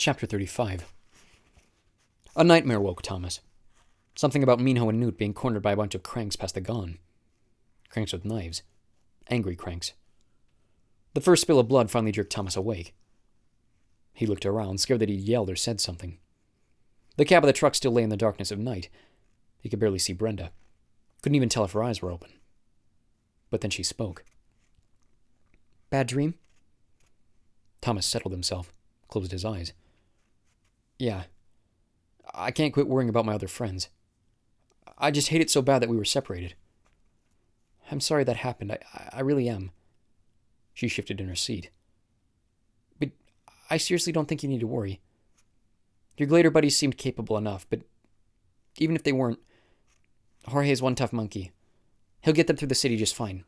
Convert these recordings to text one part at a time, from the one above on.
Chapter 35. A nightmare woke Thomas. Something about Minho and Newt being cornered by a bunch of cranks past the gone. Cranks with knives. Angry cranks. The first spill of blood finally jerked Thomas awake. He looked around, scared that he'd yelled or said something. The cab of the truck still lay in the darkness of night. He could barely see Brenda. Couldn't even tell if her eyes were open. But then she spoke. "Bad dream?" Thomas settled himself, closed his eyes. "Yeah. I can't quit worrying about my other friends. I just hate it so bad that we were separated. I'm sorry that happened. I really am." She shifted in her seat. "But I seriously don't think you need to worry. Your Glader buddies seemed capable enough, but even if they weren't, Jorge's one tough monkey. He'll get them through the city just fine.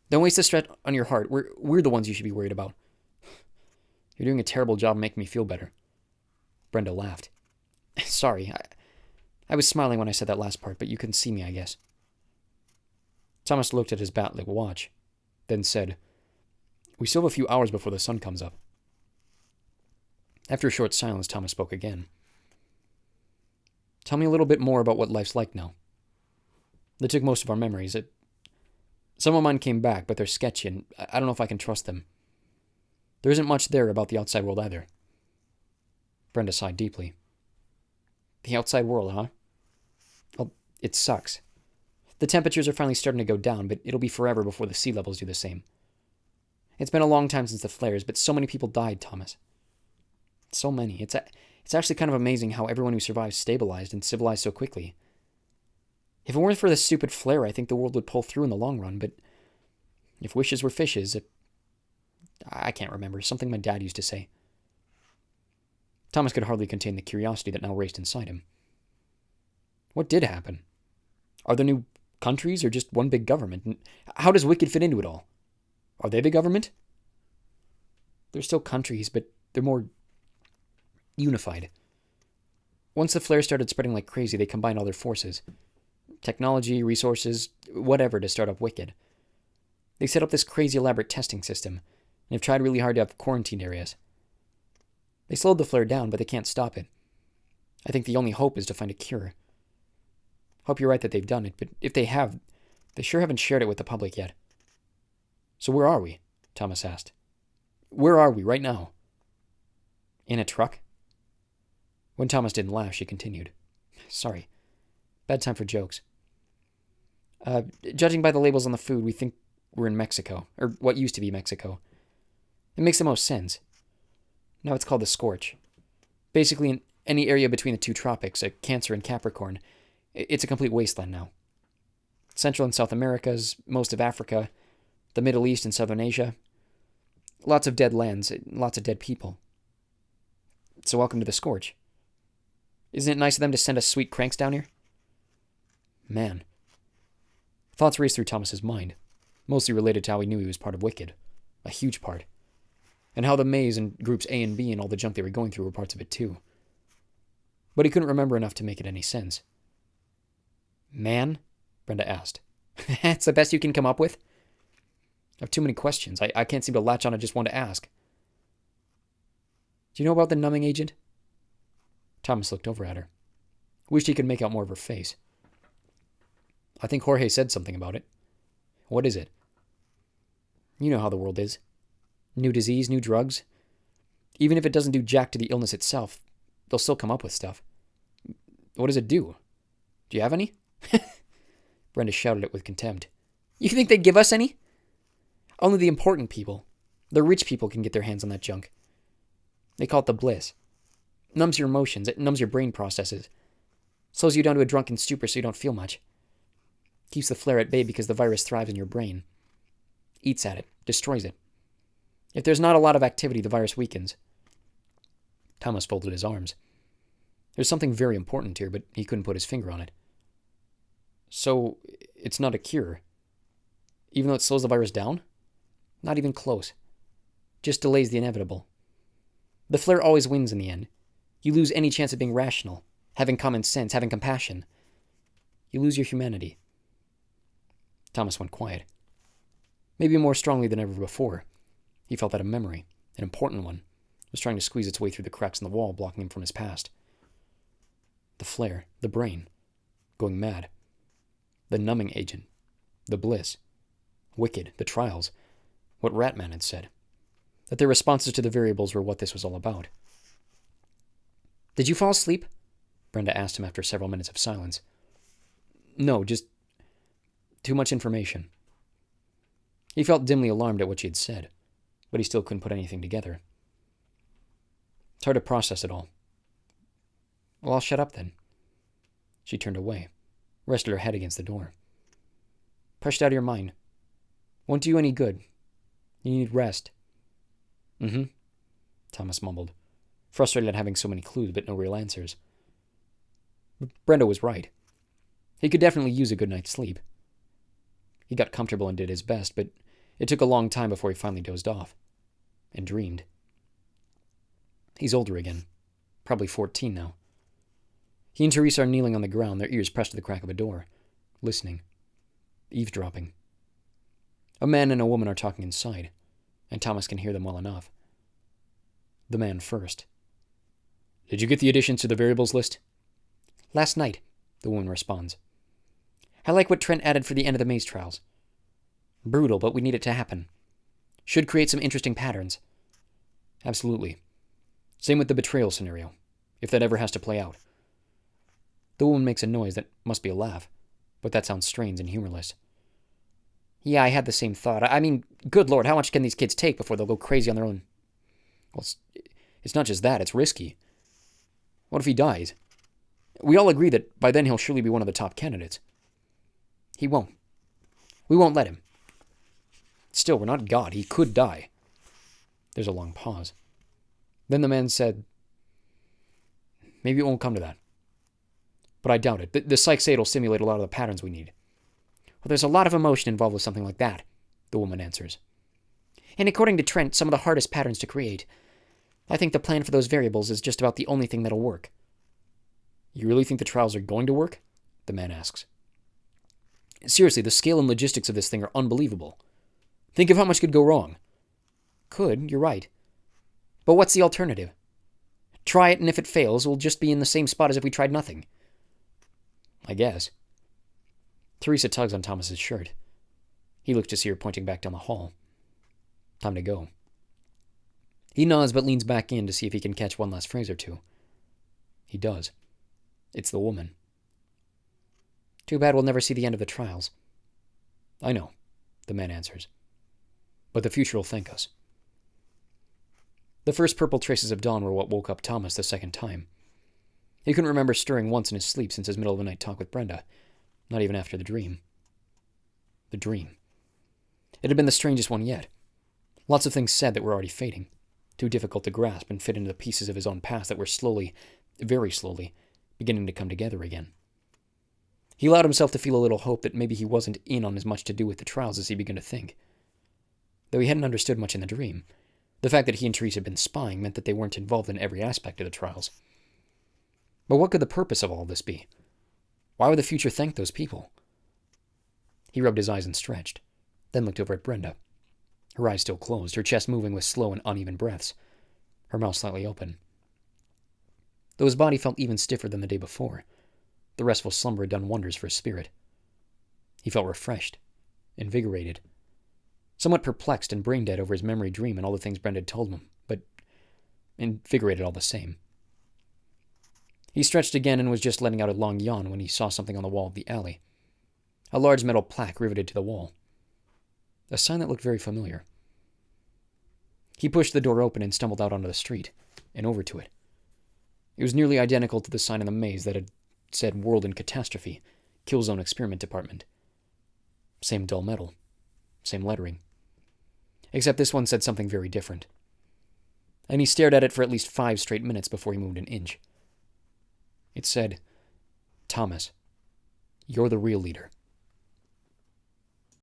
Don't waste the stress on your heart. We're the ones you should be worried about." "You're doing a terrible job making me feel better." Brenda laughed. "Sorry, I was smiling when I said that last part, but you couldn't see me, I guess." Thomas looked at his bat-lit watch, then said, "We still have a few hours before the sun comes up." After a short silence, Thomas spoke again. "Tell me a little bit more about what life's like now. They took most of our memories. Some of mine came back, but they're sketchy, and I don't know if I can trust them. There isn't much there about the outside world either." Brenda sighed deeply. "The outside world, huh? Well, it sucks. The temperatures are finally starting to go down, but it'll be forever before the sea levels do the same. It's been a long time since the flares, but so many people died, Thomas. So many. It's actually kind of amazing how everyone who survived stabilized and civilized so quickly. If it weren't for this stupid flare, I think the world would pull through in the long run, but if wishes were fishes, I can't remember, something my dad used to say." Thomas could hardly contain the curiosity that now raced inside him. What did happen? Are there new countries or just one big government? And how does Wicked fit into it all? Are they the government? "They're still countries, but they're more unified. Once the flare started spreading like crazy, they combined all their forces. Technology, resources, whatever to start up Wicked. They set up this crazy elaborate testing system, and have tried really hard to have quarantine areas. They slowed the flare down, but they can't stop it. I think the only hope is to find a cure. Hope you're right that they've done it, but if they have, they sure haven't shared it with the public yet." "So where are we?" Thomas asked. "Where are we right now?" "In a truck?" When Thomas didn't laugh, she continued. "Sorry. Bad time for jokes. Judging by the labels on the food, we think we're in Mexico, or what used to be Mexico. It makes the most sense. Now it's called the Scorch. Basically, in any area between the two tropics, Cancer and Capricorn, it's a complete wasteland now. Central and South Americas, most of Africa, the Middle East and Southern Asia. Lots of dead lands, lots of dead people. So welcome to the Scorch. Isn't it nice of them to send us sweet cranks down here?" Man. Thoughts raced through Thomas's mind, mostly related to how he knew he was part of Wicked, a huge part, and how the maze and groups A and B and all the junk they were going through were parts of it too. But he couldn't remember enough to make it any sense. "Man?" Brenda asked. "That's the best you can come up with?" "I have too many questions. I can't seem to latch on to just one to ask." "Do you know about the numbing agent?" Thomas looked over at her. Wished he could make out more of her face. "I think Jorge said something about it." "What is it?" "You know how the world is. New disease, new drugs. Even if it doesn't do jack to the illness itself, they'll still come up with stuff." "What does it do? Do you have any?" Brenda shouted it with contempt. "You think they'd give us any? Only the important people. The rich people can get their hands on that junk. They call it the bliss. Numbs your emotions, it numbs your brain processes. Slows you down to a drunken stupor so you don't feel much. Keeps the flare at bay because the virus thrives in your brain. Eats at it, destroys it. If there's not a lot of activity, the virus weakens." Thomas folded his arms. There's something very important here, but he couldn't put his finger on it. "So, it's not a cure? Even though it slows the virus down?" "Not even close. Just delays the inevitable. The flare always wins in the end. You lose any chance of being rational, having common sense, having compassion. You lose your humanity." Thomas went quiet. Maybe more strongly than ever before. He felt that a memory, an important one, was trying to squeeze its way through the cracks in the wall, blocking him from his past. The flare, the brain, going mad. The numbing agent, the bliss. Wicked, the trials, what Ratman had said. That their responses to the variables were what this was all about. "Did you fall asleep?" Brenda asked him after several minutes of silence. "No, just too much information." He felt dimly alarmed at what she had said, but he still couldn't put anything together. It's hard to process it all. "Well, I'll shut up then." She turned away, rested her head against the door. "Pushed out of your mind. Won't do you any good. You need rest." "Mm-hmm," Thomas mumbled, frustrated at having so many clues but no real answers. But Brenda was right. He could definitely use a good night's sleep. He got comfortable and did his best, but it took a long time before he finally dozed off. And dreamed. He's older again. Probably 14 now. He and Teresa are kneeling on the ground, their ears pressed to the crack of a door. Listening. Eavesdropping. A man and a woman are talking inside, and Thomas can hear them well enough. The man first. "Did you get the additions to the variables list?" "Last night," the woman responds. "I like what Trent added for the end of the maze trials. Brutal, but we need it to happen. Should create some interesting patterns." "Absolutely. Same with the betrayal scenario, if that ever has to play out." The woman makes a noise that must be a laugh, but that sounds strange and humorless. "Yeah, I had the same thought. I mean, good lord, how much can these kids take before they'll go crazy on their own?" "Well, it's not just that, it's risky. What if he dies? We all agree that by then he'll surely be one of the top candidates." "He won't. We won't let him." "Still, we're not God. He could die." There's a long pause. Then the man said, "Maybe it won't come to that. But I doubt it. The psych say it'll simulate a lot of the patterns we need." "Well, there's a lot of emotion involved with something like that," the woman answers. "And according to Trent, some of the hardest patterns to create. I think the plan for those variables is just about the only thing that'll work." "You really think the trials are going to work?" the man asks. "Seriously, the scale and logistics of this thing are unbelievable. Think of how much could go wrong." "Could, you're right. But what's the alternative? Try it, and if it fails, we'll just be in the same spot as if we tried nothing." "I guess." Teresa tugs on Thomas's shirt. He looks to see her pointing back down the hall. Time to go. He nods but leans back in to see if he can catch one last phrase or two. He does. It's the woman. "Too bad we'll never see the end of the trials." "I know," the man answers. "But the future will thank us." The first purple traces of dawn were what woke up Thomas the second time. He couldn't remember stirring once in his sleep since his middle-of-the-night talk with Brenda, not even after the dream. The dream. It had been the strangest one yet. Lots of things said that were already fading, too difficult to grasp and fit into the pieces of his own past that were slowly, very slowly, beginning to come together again. He allowed himself to feel a little hope that maybe he wasn't in on as much to do with the trials as he began to think. Though he hadn't understood much in the dream, the fact that he and Teresa had been spying meant that they weren't involved in every aspect of the trials. But what could the purpose of all this be? Why would the future thank those people? He rubbed his eyes and stretched, then looked over at Brenda. Her eyes still closed, her chest moving with slow and uneven breaths, her mouth slightly open. Though his body felt even stiffer than the day before, the restful slumber had done wonders for his spirit. He felt refreshed, invigorated, somewhat perplexed and brain-dead over his memory dream and all the things Brenda had told him, but invigorated all the same. He stretched again and was just letting out a long yawn when he saw something on the wall of the alley. A large metal plaque riveted to the wall. A sign that looked very familiar. He pushed the door open and stumbled out onto the street, and over to it. It was nearly identical to the sign in the maze that had said World in Catastrophe, Kill Zone Experiment Department. Same dull metal. Same lettering. Except this one said something very different. And he stared at it for at least 5 straight minutes before he moved an inch. It said, "Thomas, you're the real leader."